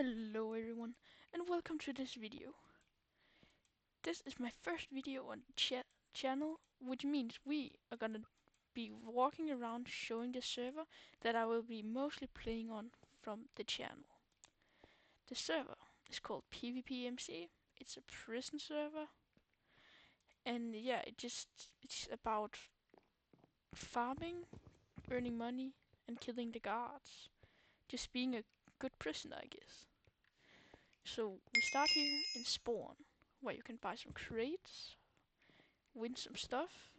Hello everyone, and welcome to this video. This is my first video on channel, which means we are gonna be walking around showing the server that I will be mostly playing on from the channel. The server is called PvPMC. It's a prison server, and yeah, it's about farming, earning money, and killing the guards. Just being a good prisoner, I guess. So we start here in spawn, where you can buy some crates, win some stuff,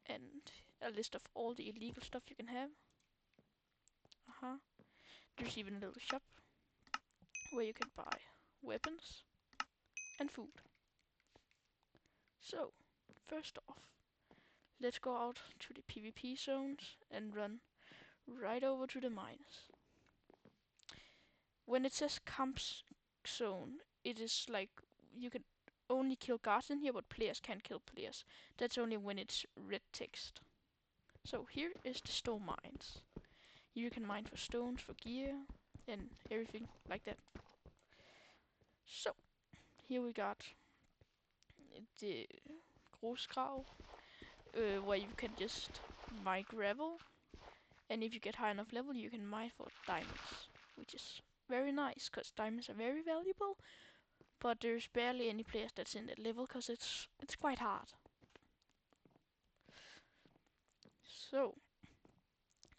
and a list of all the illegal stuff you can have. There's even a little shop where you can buy weapons and food. So, first off, let's go out to the PvP zones and run right over to the mines. When it says camp zone, it is like you can only kill guards in here, but players can't kill players. That's only when it's red text. So here is the stone mines. You can mine for stones, for gear, and everything like that. So, here we got the Grusgrav, where you can just mine gravel, and if you get high enough level, you can mine for diamonds, which is very nice, because diamonds are very valuable, but there's barely any players that's in that level, because it's quite hard. So,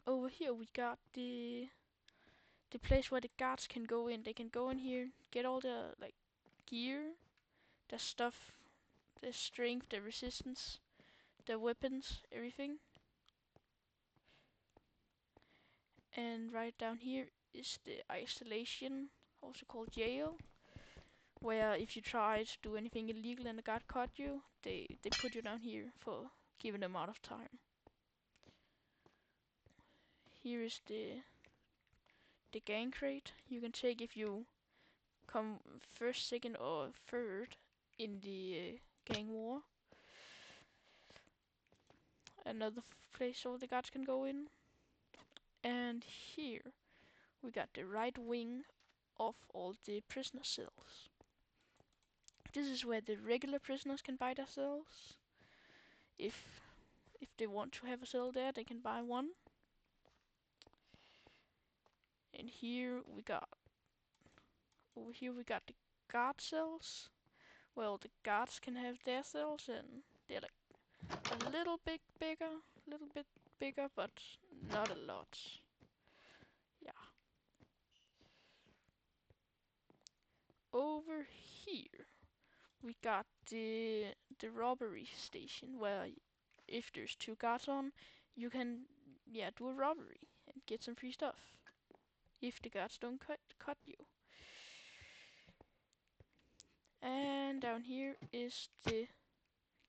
over here we got the place where the guards can go in. They can go in here, get all the gear, the stuff, the strength, the resistance, the weapons, everything. And right down here is the isolation, also called jail, where if you try to do anything illegal and the guard caught you, they put you down here for given amount of time. Here is the gang crate you can take if you come first, second, or third in the gang war. Another place all the guards can go in. And here we got the right wing of all the prisoner cells. This is where the regular prisoners can buy their cells. If they want to have a cell there, they can buy one. And over here we got the guard cells. Well, the guards can have their cells, and they're like a little bit bigger, but not a lot. Yeah. Over here we got the robbery station, where if there's two guards on, you can do a robbery and get some free stuff if the guards don't cut you. And down here is the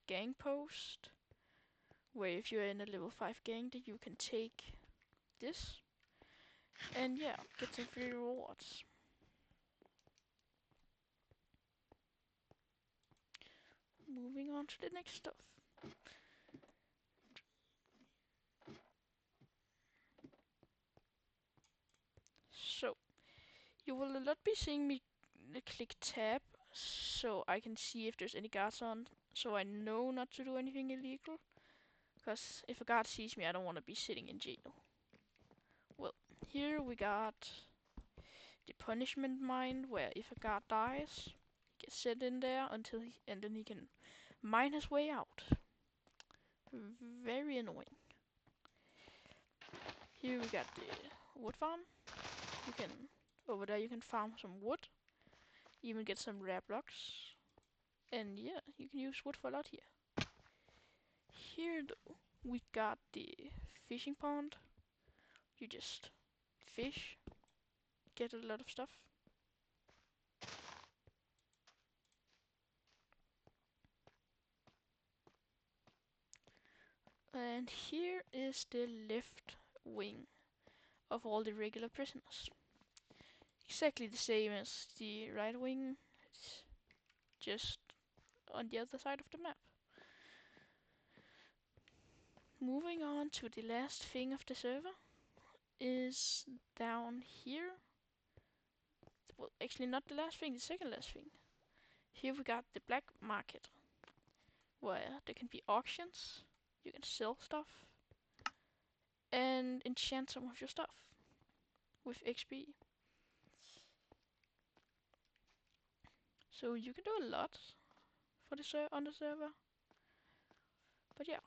gang post, where if you're in a level 5 gang, that you can take this and get some free rewards. Moving on to the next stuff. So, you will not be seeing me click tab, so I can see if there's any guards on, so I know not to do anything illegal. Because if a guard sees me, I don't want to be sitting in jail. Well, here we got the punishment mine, where if a guard dies, he gets sent in there and then he can mine his way out. Very annoying. Here we got the wood farm. Over there you can farm some wood, even get some rare blocks, and you can use wood for a lot here. Here though, we got the fishing pond. You just fish, get a lot of stuff. And here is the left wing of all the regular prisoners. Exactly the same as the right wing, it's just on the other side of the map. Moving on to the last thing of the server is down here, well, actually not the last thing, the second last thing. Here we got the black market, where there can be auctions, you can sell stuff, and enchant some of your stuff with XP. So you can do a lot for the on the server. But yeah.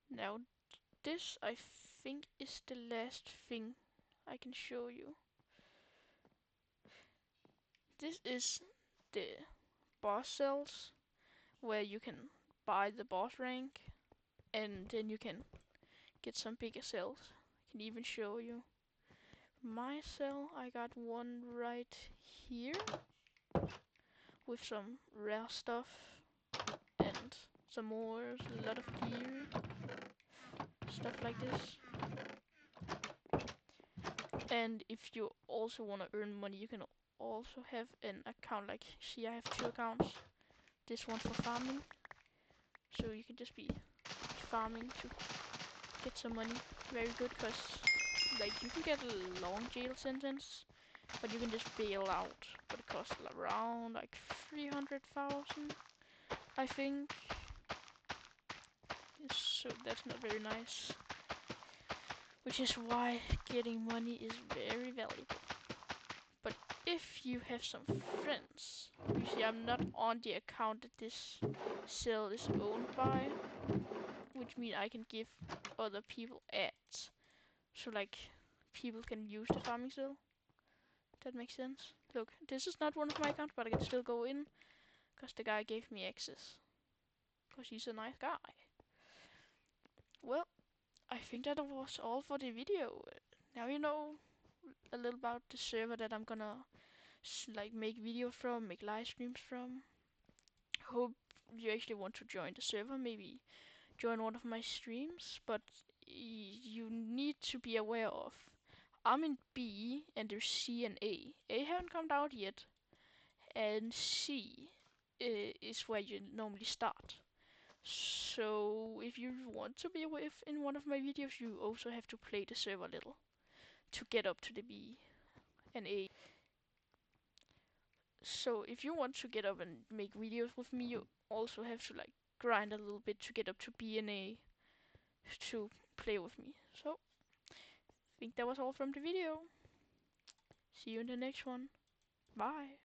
Now this I think is the last thing I can show you. This is the boss cells where you can buy the boss rank and then you can get some bigger cells. I can even show you my cell. I got one right here with some rare stuff and some more, a lot of gear, stuff like this. And if you also want to earn money, you can also have an account. Like, see, I have 2 accounts. This one for farming, so you can just be farming to get some money. Very good, cause like you can get a long jail sentence, but you can just bail out. But it costs around like 300,000, I think. So that's not very nice. Which is why getting money is very valuable. But if you have some friends, you see I'm not on the account that this cell is owned by, which means I can give other people ads. So like people can use the farming cell. That makes sense. Look, this is not one of my accounts, but I can still go in because the guy gave me access. Because he's a nice guy. Well, I think that was all for the video. Now you know a little about the server that I'm gonna like make videos from, make live streams from. Hope you actually want to join the server, maybe join one of my streams, but you need to be aware of I'm in B and there's C and A. A haven't come out yet, and C is where you normally start. So if you want to be in one of my videos, you also have to play the server a little to get up to the B and A. So if you want to get up and make videos with me, you also have to like grind a little bit to get up to B and A to play with me. So I think that was all from the video. See you in the next one. Bye.